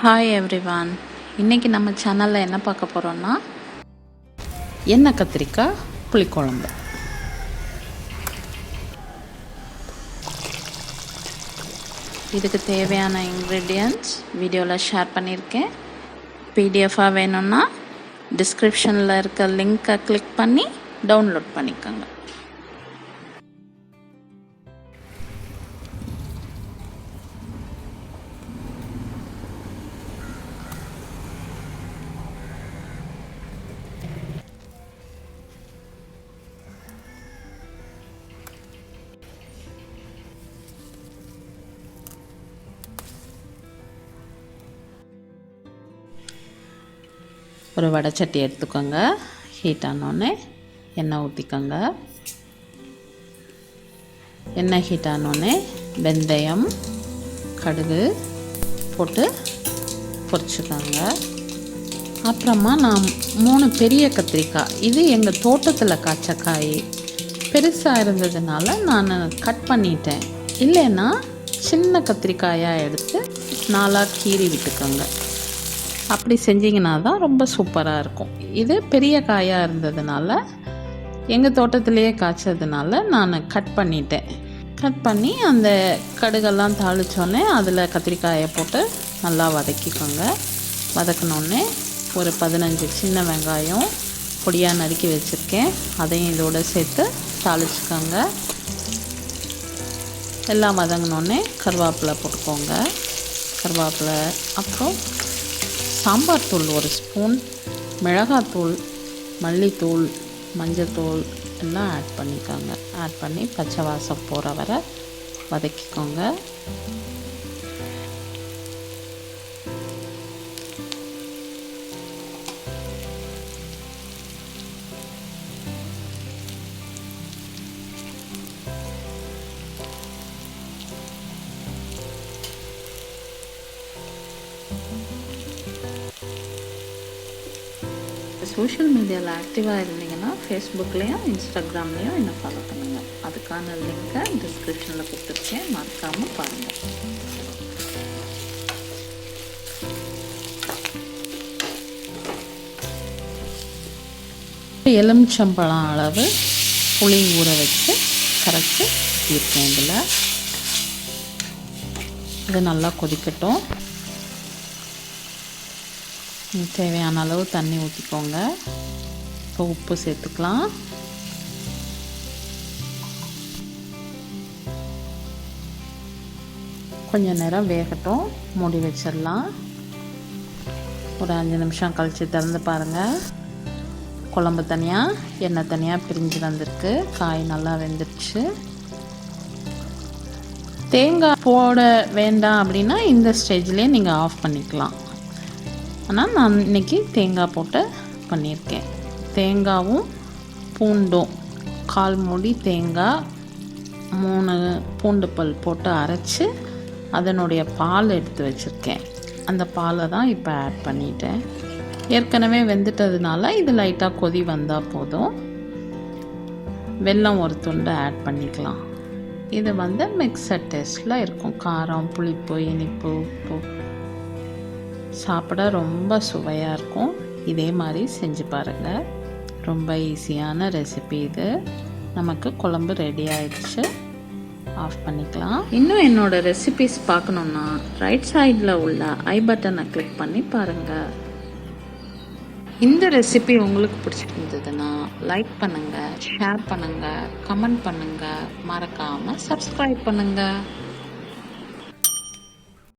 Hi everyone. இன்றைக்கி நம்ம சேனலில் என்ன பார்க்க போகிறோன்னா எண்ணெய் கத்திரிக்காய் புளிக்குழம்பு. இதுக்கு தேவையான இன்க்ரீடியன்ட்ஸ் வீடியோவில் ஷேர் பண்ணியிருக்கேன். பிடிஎஃபாக வேணும்னா டிஸ்கிரிப்ஷனில் இருக்க லிங்க்கை கிளிக் பண்ணி டவுன்லோட் பண்ணிக்கோங்க. ஒரு வடைச்சட்டி எடுத்துக்கோங்க. ஹீட் ஆனோடனே எண்ணெய் ஊற்றிக்கோங்க. எண்ணெய் ஹீட் ஆனோடனே வெந்தயம், கடுகு போட்டு பொரிச்சுக்கோங்க. அப்புறமா நான் 3 பெரிய கத்திரிக்காய், இது எங்கள் தோட்டத்தில் காய்ச்ச காய், பெருசாக இருந்ததுனால நான் கட் பண்ணிட்டேன். இல்லைன்னா சின்ன கத்திரிக்காயாக எடுத்து 4 கீறி விட்டுக்கோங்க. அப்படி செஞ்சிங்கன்னா தான் ரொம்ப சூப்பராக இருக்கும். இது பெரிய காயாக இருந்ததுனால எங்கள் தோட்டத்திலேயே காய்ச்சதுனால நான் கட் பண்ணிட்டேன். கட் பண்ணி அந்த கடுகெல்லாம் தாளித்தோடனே அதில் கத்திரிக்காயை போட்டு நல்லா வதக்கிக்கோங்க. வதக்கினோடனே ஒரு 15 சின்ன வெங்காயம் பொடியாக நறுக்கி வச்சுருக்கேன், அதையும் இதோடு சேர்த்து தாளிச்சுக்கோங்க. எல்லாம் வதங்கினோடனே கருவேப்பிலை போட்டுக்கோங்க. கருவேப்பிலை, அப்புறம் சாம்பார் தூள் 1 ஸ்பூன், மிளகாத்தூள், மல்லித்தூள், மஞ்சத்தூள் எல்லாம் ஆட் பண்ணிக்கோங்க. ஆட் பண்ணி பச்சை வாசம் போகிற வரை வதக்கிக்கோங்க. சோஷியல் மீடியாவில் ஆக்டிவாக இருந்தீங்கன்னா ஃபேஸ்புக்லேயும் இன்ஸ்டாகிராம்லேயும் என்ன ஃபாலோ பண்ணுங்கள். அதுக்கான லிங்க்கை டிஸ்கிரிப்ஷனில் கொடுத்துருக்கேன், மறக்காமல் பாருங்கள். எலுமிச்சம்பழம் அளவு புளி ஊற வச்சு கரைச்சி ஊற்றிருக்கேன். இதில் இது நல்லா கொதிக்கட்டும். தேவையான அளவு தண்ணி ஊற்றிக்கோங்க. இப்போ உப்பு சேர்த்துக்கலாம். கொஞ்சம் நேரம் வேகட்டும், மூடி வச்சிடலாம். ஒரு 5 நிமிஷம் கழித்து திறந்து பாருங்கள். குழம்பு தனியாக, எண்ணெய் தனியாக பிரிஞ்சு வந்திருக்கு. காய் நல்லா வெந்துருச்சு. தேங்காய் போட வேண்டாம் அப்படின்னா இந்த ஸ்டேஜ்லேயே நீங்கள் ஆஃப் பண்ணிக்கலாம். ஆனால் நான் இன்றைக்கி தேங்காய் போட்டு பண்ணியிருக்கேன். தேங்காயும் பூண்டும், 1/4 மூடி தேங்காய், 3 பூண்டு பல் போட்டு அரைச்சி அதனுடைய பால் எடுத்து வச்சுருக்கேன். அந்த பாலை தான் இப்போ ஆட் பண்ணிட்டேன். ஏற்கனவே வெந்துட்டதுனால இது லைட்டாக கொதி வந்தால் போதும். வெல்லம் 1 துண்டு ஆட் பண்ணிக்கலாம். இது மிக்சட் டேஸ்ட்டில் இருக்கும். காரம், புளிப்பு, இனிப்பு, உப்பு, சாப்பிட ரொம்ப சுவையாக இருக்கும். இதே மாதிரி செஞ்சு பாருங்கள். ரொம்ப ஈஸியான ரெசிபி இது. நமக்கு குழம்பு ரெடி ஆயிடுச்சு. ஆஃப் பண்ணிக்கலாம். இன்னும் என்னோடய ரெசிபிஸ் பார்க்கணுன்னா ரைட் சைடில் உள்ள ஐ பட்டனை கிளிக் பண்ணி பாருங்கள். இந்த ரெசிபி உங்களுக்கு பிடிச்சிருந்ததுன்னா லைக் பண்ணுங்கள், ஷேர் பண்ணுங்கள், கமெண்ட் பண்ணுங்கள், மறக்காமல் சப்ஸ்கிரைப் பண்ணுங்கள்.